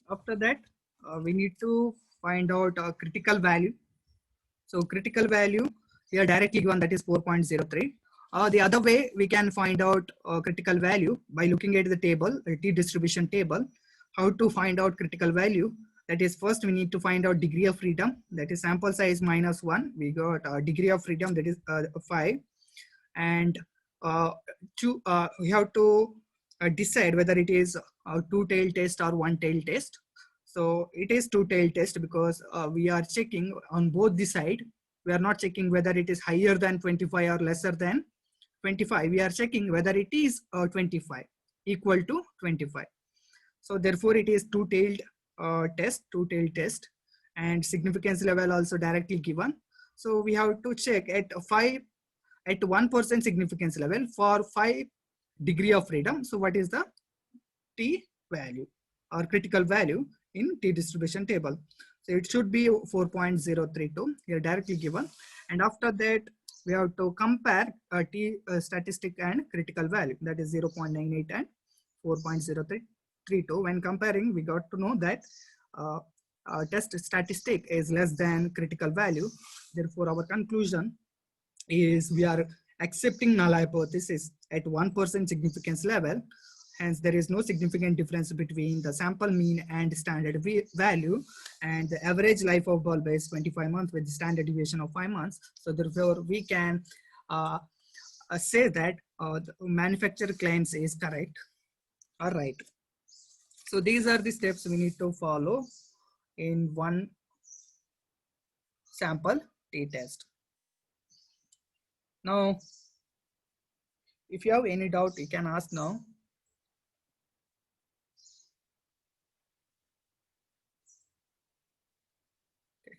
After that, we need to find out a critical value. So critical value here directly given, that is 4.03. The other way we can find out critical value by looking at the table, the T distribution table. How to find out critical value? That is, first we need to find out degree of freedom. That is sample size -1. We got degree of freedom, that is 5. And we have to decide whether it is a two-tailed test or one-tailed test. So it is two-tailed test because we are checking on both the side. We are not checking whether it is higher than 25 or lesser than 25. We are checking whether it is 25 equal to 25. So therefore it is two-tailed test, and significance level also directly given. So we have to check at 1% significance level for 5 degree of freedom. So what is the T value or critical value in T distribution table? So it should be 4.032 here directly given. And after that, we have to compare T statistic and critical value, that is 0.98 and 4.032. When comparing, we got to know that test statistic is less than critical value. Therefore, our conclusion is we are accepting null hypothesis at 1% significance level. Hence, there is no significant difference between the sample mean and standard value, and the average life of bulb is 25 months with the standard deviation of 5 months. So therefore, we can say that the manufacturer claims is correct. All right. So these are the steps we need to follow in one sample t-test. Now, if you have any doubt, you can ask now. Okay.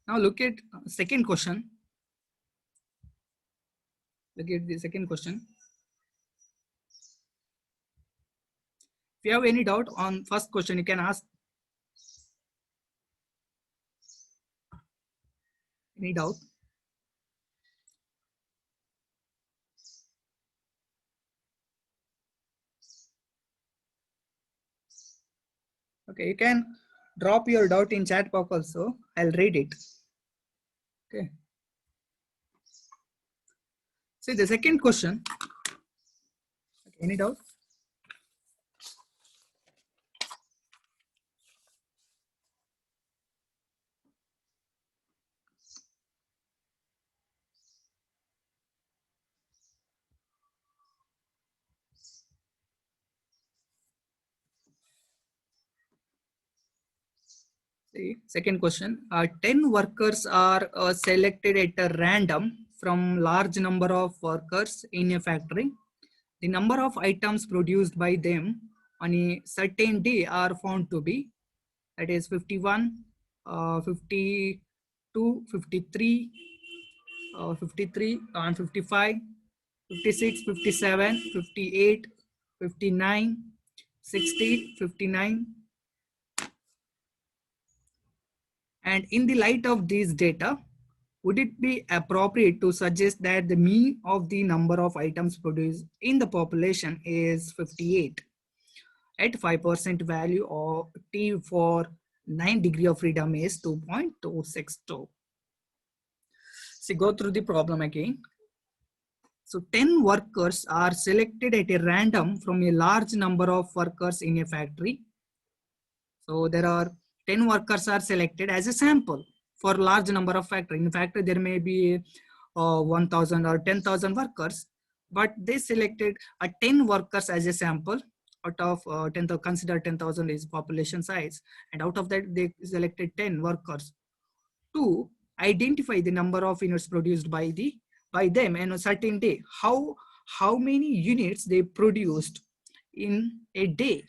Now look at second question. Look at the second question. If you have any doubt on first question, you can ask. Any doubt? Okay, you can drop your doubt in chat box also. I'll read it. Okay. See the second question. Okay, any doubt? See, second question. 10 workers are selected at a random from large number of workers in a factory. The number of items produced by them on a certain day are found to be, that is 51, 52, 53, 53 and 55, 56, 57, 58, 59, 60, 59. And in the light of these data, would it be appropriate to suggest that the mean of the number of items produced in the population is 58 at 5% value of T for 9 degree of freedom is 2.262. So go through the problem again. So 10 workers are selected at a random from a large number of workers in a factory. So there are 10 workers are selected as a sample for large number of factory. In fact, there may be 1,000 or 10,000 workers, but they selected 10 workers as a sample out of 10,000. Consider 10,000 is population size, and out of that they selected 10 workers to identify the number of units produced by them in a certain day. How many units they produced in a day?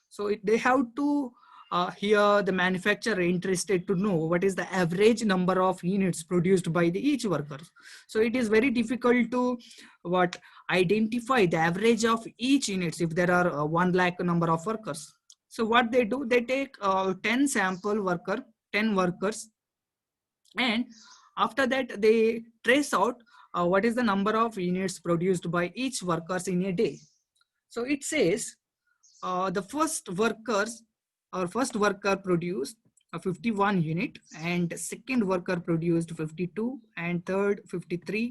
So they have to here the manufacturer interested to know what is the average number of units produced by each worker. So it is very difficult to identify the average of each units if there are 1 lakh number of workers. So what they do, they take 10 workers, and after that they trace out what is the number of units produced by each workers in a day. So it says the first worker produced a 51 unit, and second worker produced 52, and third 53,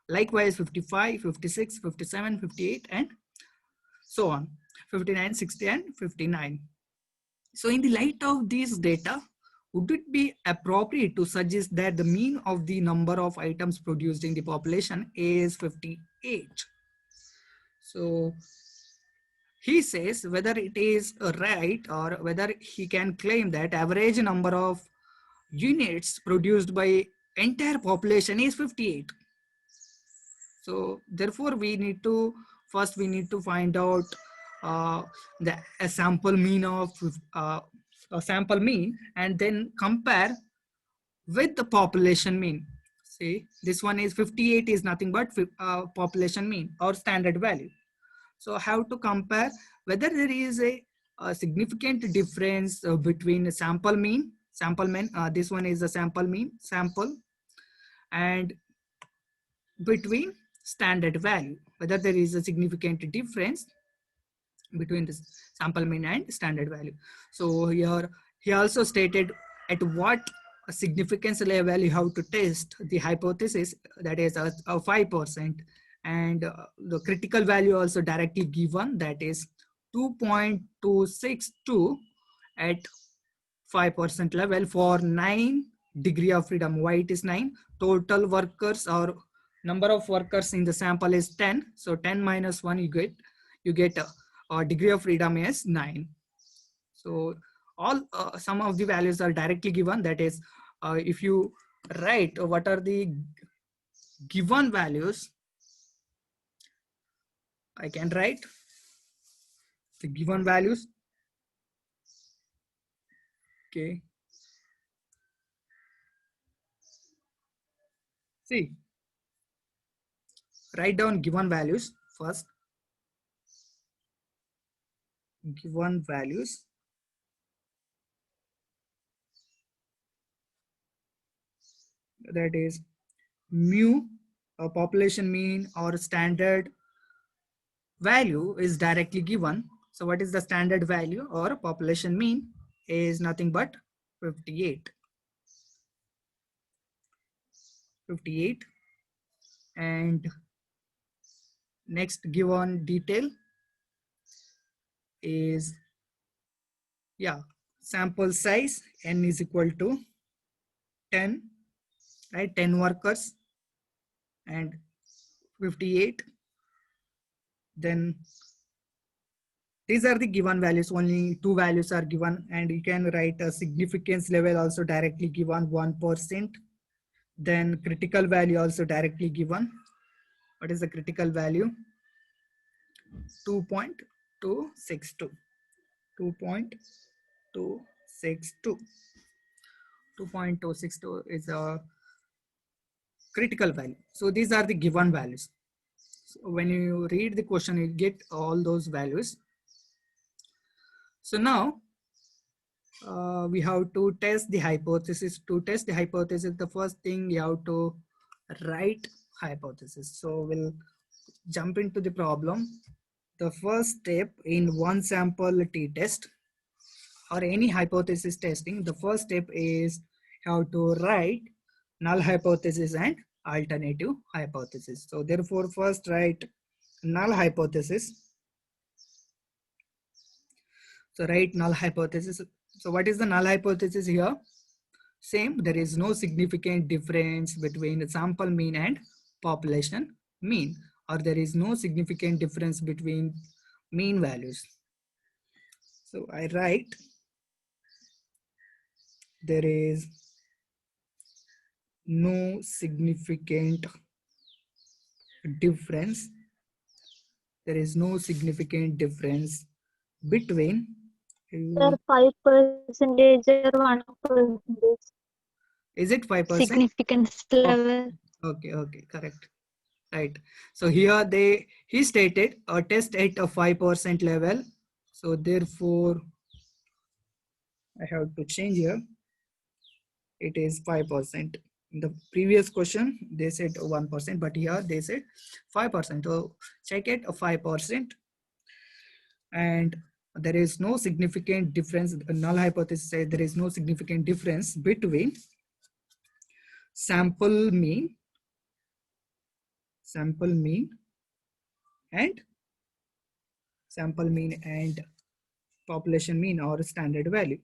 likewise 55, 56, 57, 58, and so on, 59, 60, and 59. So in the light of these data, would it be appropriate to suggest that the mean of the number of items produced in the population is 58? So he says whether it is right, or whether he can claim that average number of units produced by entire population is 58. So therefore we need to find out uh, the a sample mean of a sample mean, and then compare with the population mean. See, this one is 58 is nothing but population mean or standard value. So how to compare whether there is a significant difference between a sample mean, this one is a sample mean, sample, and between standard value, whether there is a significant difference between the sample mean and standard value. So here he also stated at what significance level you have to test the hypothesis, that is a 5%, and the critical value also directly given, that is 2.262 at 5% level for 9 degree of freedom. Why it is 9? Total workers or number of workers in the sample is 10. So 10 minus 1 you get a degree of freedom is 9. So all some of the values are directly given. That is, if you write what are the given values, I can write the given values. Okay. See, write down given values first. Given values. That is mu, population mean or standard value is directly given. So what is the standard value or population mean is nothing but 58. 58. And next given detail is, yeah, sample size n is equal to 10, right? 10 workers and 58. Then these are the given values, only two values are given, and you can write a significance level also directly given 1%. Then critical value also directly given. What is the critical value? 2.262. 2.262. 2.262 is a critical value. So these are the given values. So when you read the question, you get all those values. So now we have to test the hypothesis. To test the hypothesis, the first thing you have to write hypothesis. So we'll jump into the problem. The first step in one sample t-test or any hypothesis testing, the first step is how to write null hypothesis and alternative hypothesis. So therefore first write null hypothesis. So write null hypothesis. So what is the null hypothesis here? Same, there is no significant difference between the sample mean and population mean, or there is no significant difference between mean values. So I write there is no significant difference. There is no significant difference between 5% or 1%. Is it 5%? Significance level. Okay, correct. Right. So here he stated a test at a 5% level. So therefore I have to change here. It is 5%. In the previous question they said 1%, but here they said 5%. So check it a 5%. and there is no significant difference. The null hypothesis says there is no significant difference between sample mean and population mean or standard value,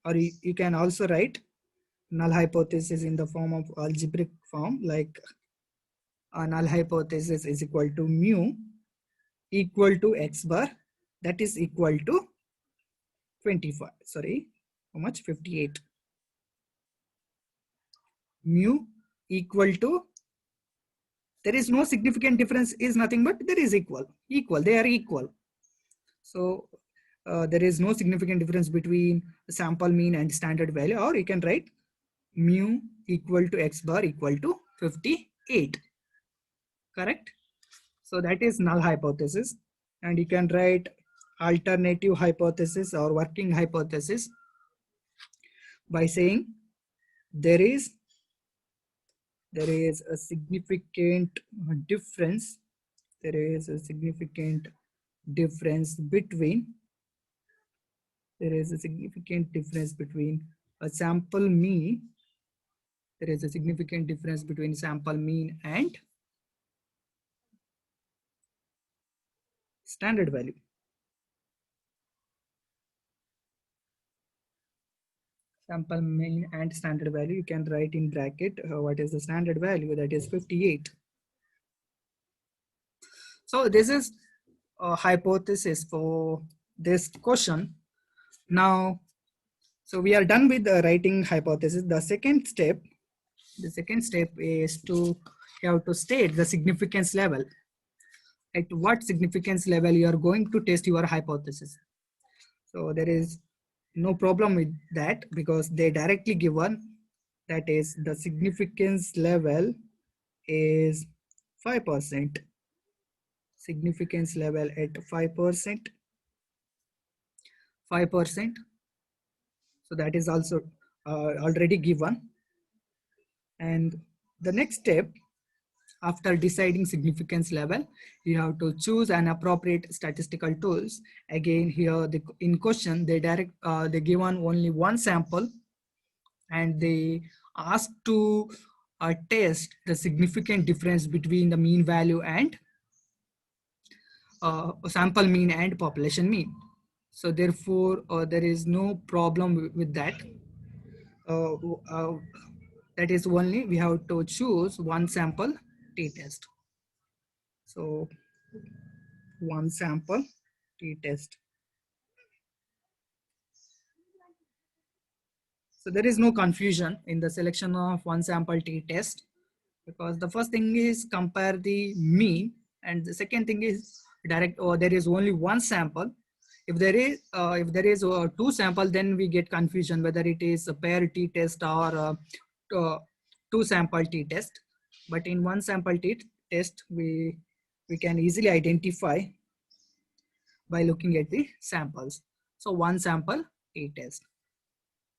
or you can also write null hypothesis in the form of algebraic form, like a null hypothesis is equal to mu equal to x bar, that is equal to 25, sorry, how much, 58. Mu equal to, there is no significant difference, is nothing but there is equal, they are equal. So there is no significant difference between sample mean and standard value, or you can write mu equal to x bar equal to 58, correct? So that is null hypothesis. And you can write alternative hypothesis or working hypothesis by saying there is a significant difference, between a sample mean, sample mean and standard value. Sample mean and standard value, you can write in bracket what is the standard value, that is 58. So this is a hypothesis for this question. Now, so we are done with the writing hypothesis. The second step is to you have to state the significance level. At what significance level you are going to test your hypothesis. So there is no problem with that because they directly given, that is the significance level is 5%. Significance level at 5%. So that is also already given. And the next step, after deciding significance level, you have to choose an appropriate statistical tools. Again, here in question they given only one sample, and they ask to test the significant difference between the mean value and sample mean and population mean. So therefore there is no problem with that. That is only we have to choose one sample t-test. So one sample t-test. So there is no confusion in the selection of one sample t-test, because the first thing is compare the mean, and the second thing is direct, or there is only one sample. If there is two sample, then we get confusion whether it is a pair t-test or two sample t-test. But in one sample t-test, we can easily identify by looking at the samples. So one sample t-test.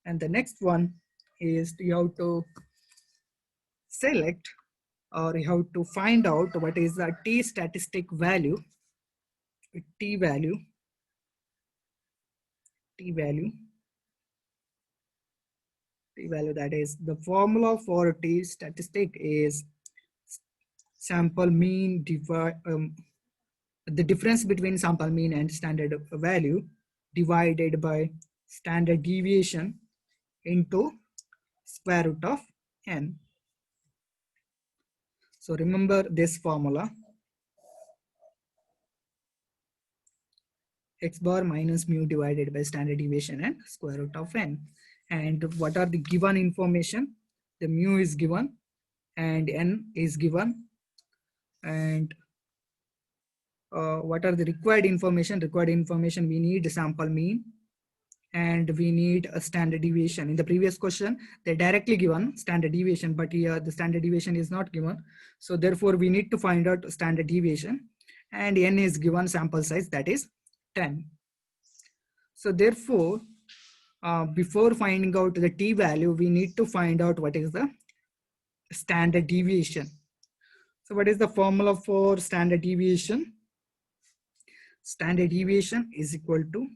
And the next one is you have to select, or you have to find out what is the t statistic value, t value. That is the formula for t statistic is sample mean the difference between sample mean and standard value divided by standard deviation into square root of n. So remember this formula, x bar minus mu divided by standard deviation and square root of n. And what are the given information? The mu is given and n is given. And what are the required information? Required information, we need sample mean and we need a standard deviation. In the previous question, they directly given standard deviation, but here the standard deviation is not given. So therefore we need to find out standard deviation, and n is given sample size, that is 10. So therefore, before finding out the t value, we need to find out what is the standard deviation. So what is the formula for standard deviation? Standard deviation is equal to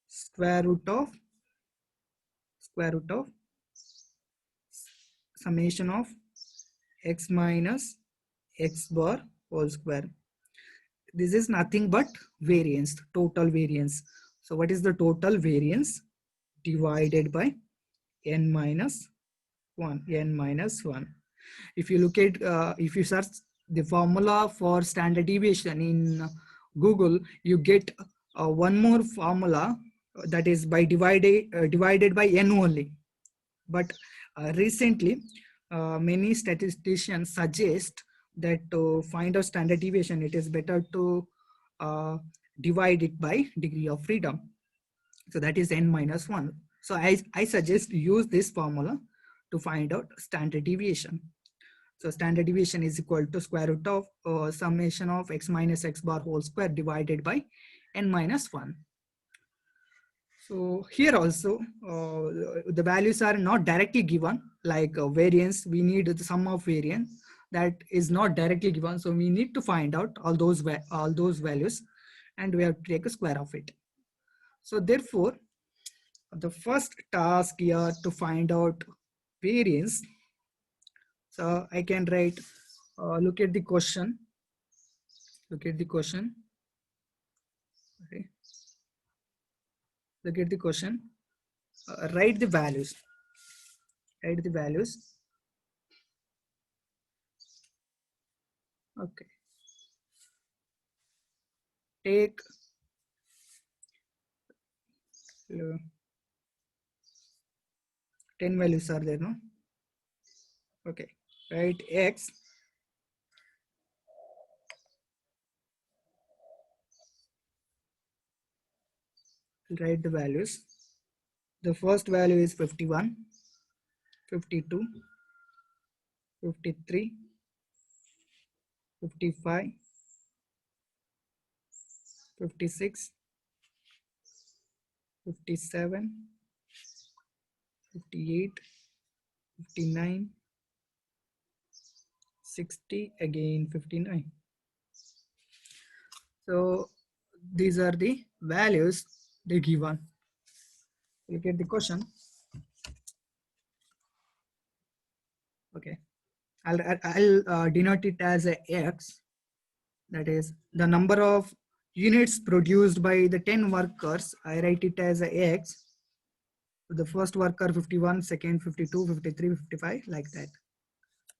square root of summation of x minus x bar whole square. This is nothing but variance, total variance. So what is the total variance? Divided by n minus 1, n minus 1. If you look at, if you search the formula for standard deviation in Google, you get one more formula, that is by divided by n only. But recently, many statisticians suggest that to find out standard deviation, it is better to divide it by degree of freedom. So that is n minus 1. So I suggest use this formula to find out standard deviation. So standard deviation is equal to square root of summation of x minus x bar whole square divided by n minus 1. So here also the values are not directly given, like variance. We need the sum of variance that is not directly given. So we need to find out all those values, and we have to take a square of it. So therefore, the first task here to find out variance. So I can write, look at the question. Look at the question. Okay. Look at the question. Write the values. Write the values. Okay. Take 10 values are there, no? Okay. Write x. Write the values. The first value is 51, 52, 53, 55, 56, 57, 58, 59, 60, again 59. So these are the values they given. Look at the question. Okay, I'll denote it as a x. That is the number of units produced by the 10 workers. I write it as a x. The first worker 51, second 52, 53, 55, like that.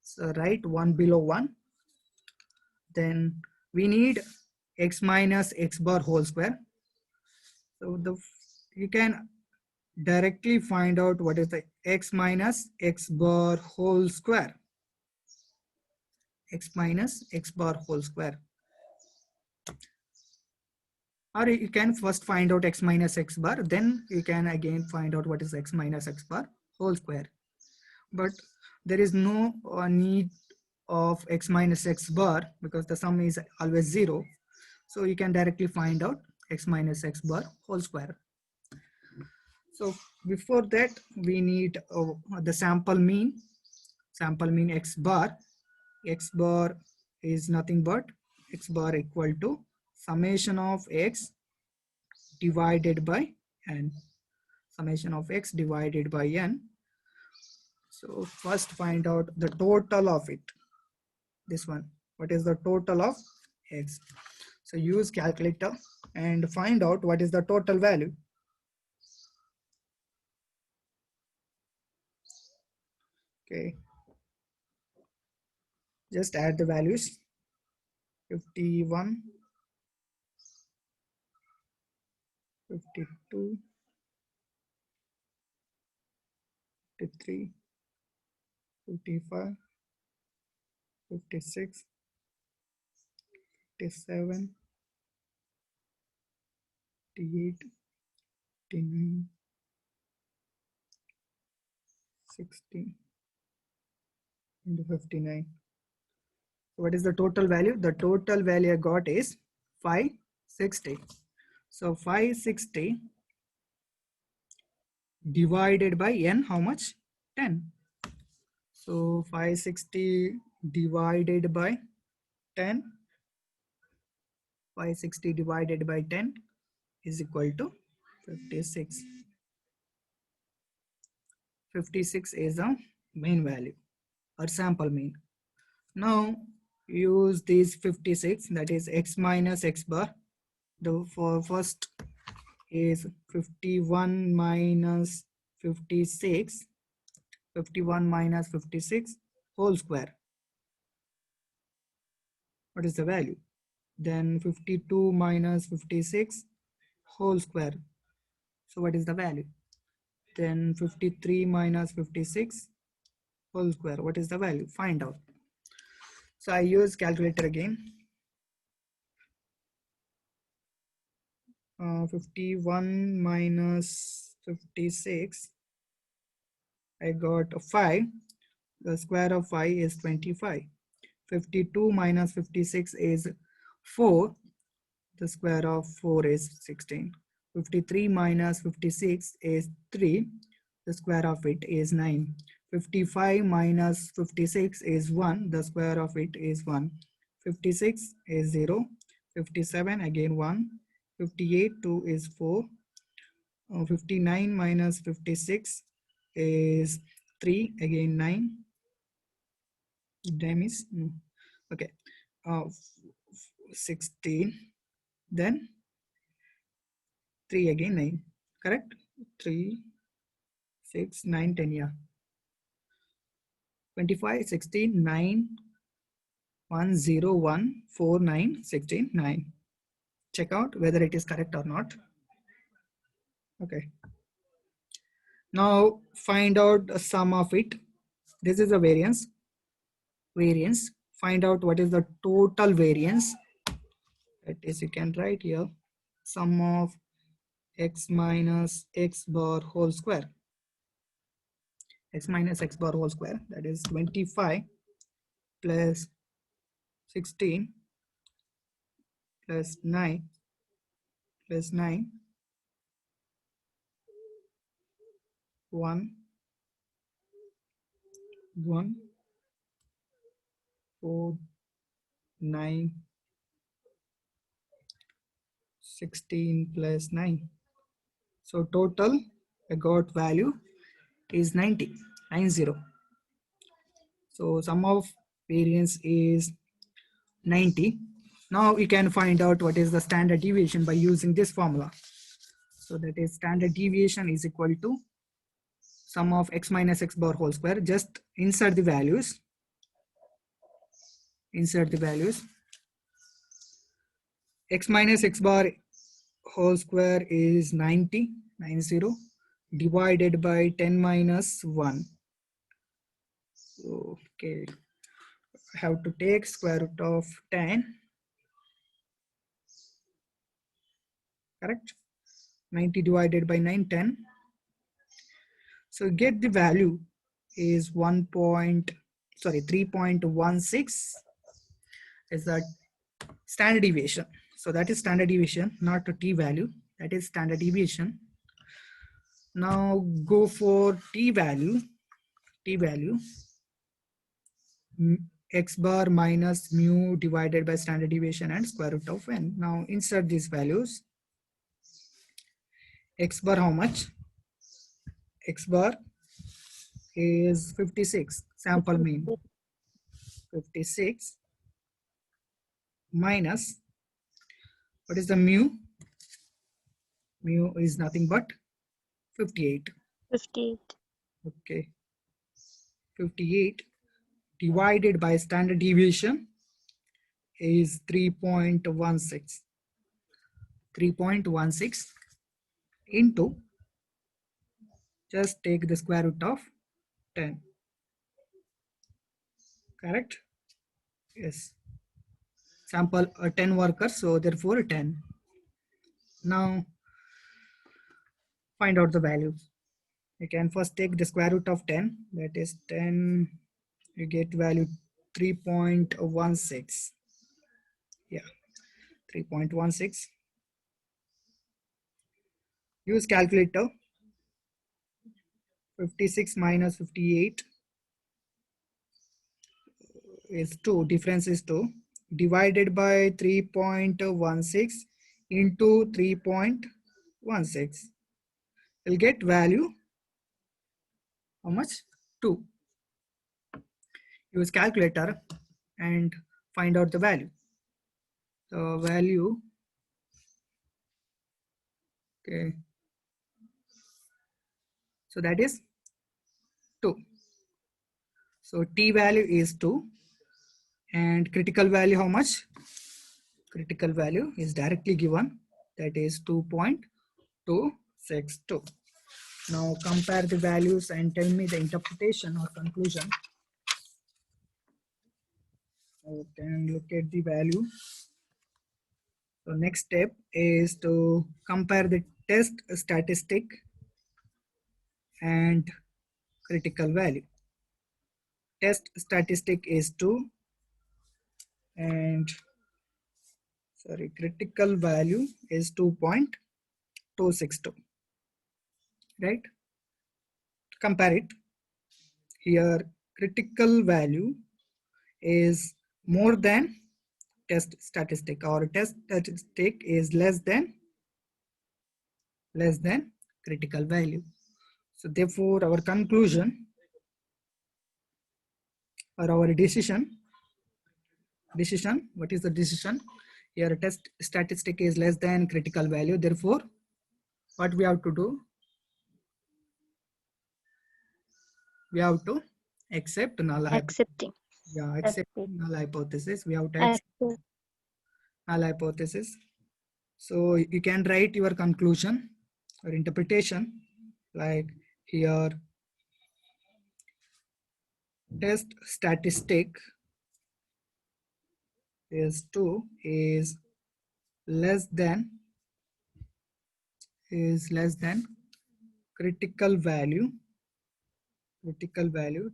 So write 1 below 1. Then we need x minus x bar whole square. So you can directly find out what is the x minus x bar whole square. X minus x bar whole square. Or you can first find out x minus x bar, then you can again find out what is x minus x bar whole square. But there is no need of x minus x bar because the sum is always 0. So you can directly find out x minus x bar whole square. So before that, we need the sample mean. Sample mean x bar. X bar is nothing but x bar equal to summation of x divided by n. Summation of x divided by n. So first find out the total of it. This one. What is the total of x? So use calculator and find out what is the total value. Okay. Just add the values. 51, 52, 53, 55, 56, 57, 58, 59, 60, and 59. What is the total value? The total value I got is 560. So 560 divided by n, how much? 10. So 560 divided by 10, 560 divided by 10 is equal to 56. 56 is the mean value or sample mean. Now use this 56, that is x minus x bar. The for first is 51 minus 56, 51 minus 56 whole square. What is the value? Then 52 minus 56 whole square. So what is the value? Then 53 minus 56 whole square. What is the value? Find out. So I use calculator again. 51 minus 56. I got a 5. The square of 5 is 25. 52 minus 56 is 4. The square of 4 is 16. 53 minus 56 is 3. The square of it is 9. 55 minus 56 is 1. The square of it is 1. 56 is 0. 57 again 1. 58, 2 is 4. 59 minus 56 is 3, again 9. Damn is okay. 16, then 3 again 9, correct? 3, 6, 9, 10, yeah. 25, 16, 9, 1, 0, 1, 4, 9, 16, 9. Check out whether it is correct or not. Okay. Now find out the sum of it. This is a variance. Variance. Find out what is the total variance. That is, you can write here sum of x minus x bar whole square. X minus x bar whole square, that is 25 plus 16 plus 9 plus 9, 1, 1, 4, 9, 16 plus 9. So total I got value is 90, 90. So sum of variance is 90. Now we can find out what is the standard deviation by using this formula. So that is standard deviation is equal to sum of x minus x bar whole square. Just insert the values. Insert the values. X minus x bar whole square is 90, 90, divided by 10 minus 1. So, okay, I have to take square root of 10, correct? 90 divided by 9, 10. So get the value is 3.16 is the standard deviation. So that is standard deviation, not a t value. That is standard deviation. Now go for t value. T value, x bar minus mu divided by standard deviation and square root of n. Now insert these values. X bar how much? X bar is 56, sample mean. 56 minus, what is the mu? Mu is nothing but 58. 58. Okay. 58 divided by standard deviation is 3.16. 3.16 into, just take the square root of 10. Correct? Yes. Sample 10 workers, so therefore 10. Now find out the values. You can first take the square root of 10, that is 10, you get value 3.16. Yeah, 3.16. Use calculator. 56 minus 58 is 2, difference is 2, divided by 3.16 into 3.16. We'll get value, how much? 2. Use calculator and find out the value. The value, okay, so that is 2. So T value is 2 and critical value how much? Critical value is directly given, that is 2.262. Now compare the values and tell me the interpretation or conclusion. Okay, and look at the value. So next step is to compare the test statistic and critical value. Test statistic is 2 and critical value is 2.262, right? Compare it. Here critical value is more than test statistic, or test statistic is less than critical value. So therefore our conclusion or our decision, what is the decision? Here test statistic is less than critical value, therefore what we have to do? We have to accept null hypothesis. Accepting. Yeah, accepting null hypothesis. We have to accept Accept. null hypothesis. So you can write your conclusion or interpretation like here test statistic is 2 is less than critical value.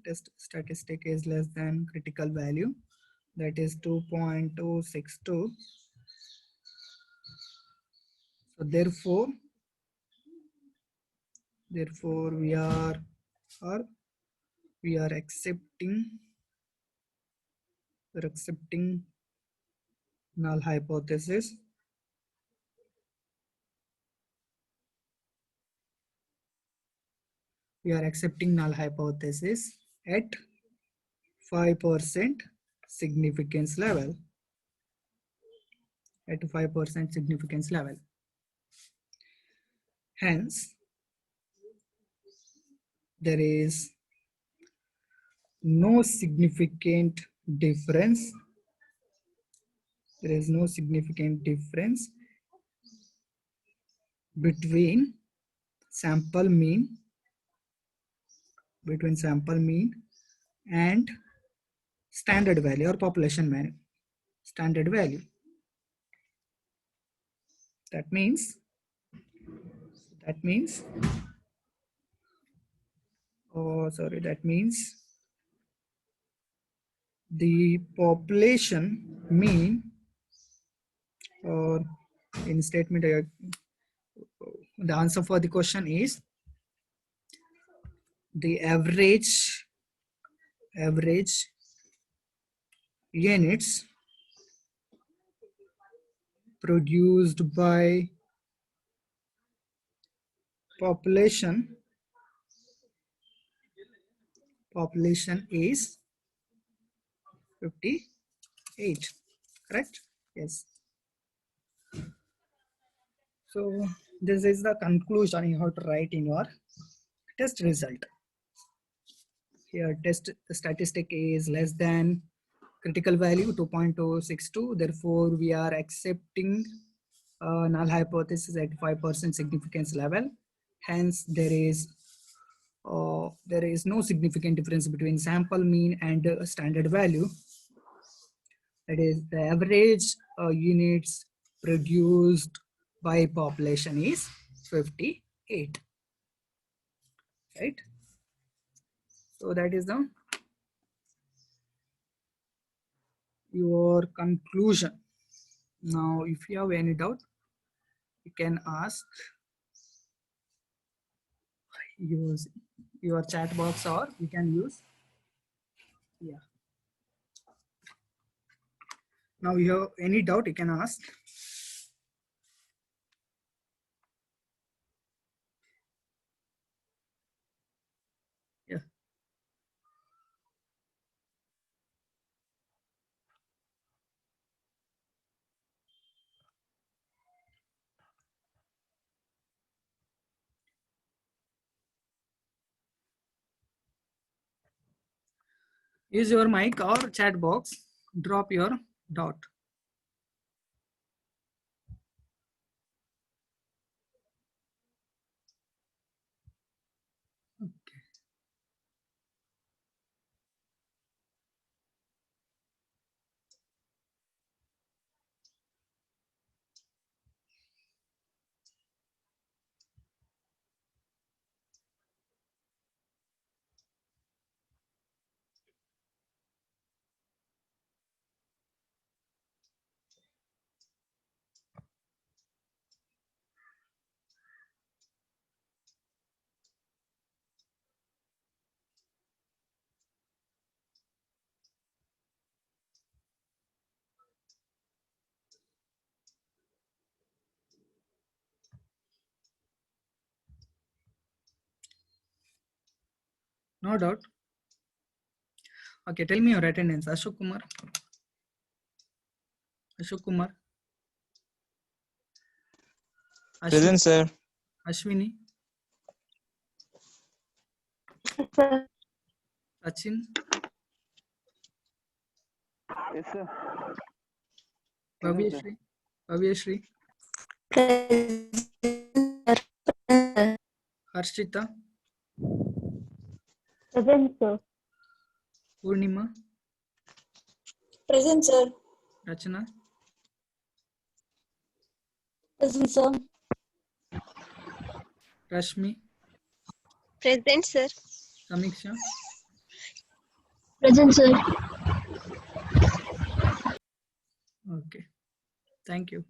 Test statistic is less than critical value, that is 2.262. So therefore we are accepting null hypothesis. We are accepting null hypothesis at 5% significance level. At 5% significance level. Hence, there is no significant difference. There is no significant difference between sample mean and standard value or population mean. Standard value. That means the population mean, or in statement the answer for the question is the average units produced by population is 58, correct? Yes. So this is the conclusion you have to write in your test result. Here test statistic is less than critical value 2.262, therefore we are accepting null hypothesis at 5% significance level. Hence there is no significant difference between sample mean and standard value. That is, the average units produced by population is 58, right? So that is your conclusion. Now if you have any doubt, you can ask, use your chat box, or you can use, yeah. Now you have any doubt, you can ask. Yeah. Use your mic or chat box. Drop your doubt. Okay. No doubt. Okay, tell me your attendance. Ashok Kumar. Ashok Kumar. Present, sir. Ashwini. Sir. Sachin. Yes, sir. Bhavyashri. Bhavyashri. Harshita. Present, sir. Purnima. Present, sir. Rachana. Present, sir. Rashmi. Present, sir. Samiksha. Present, sir. Okay. Thank you.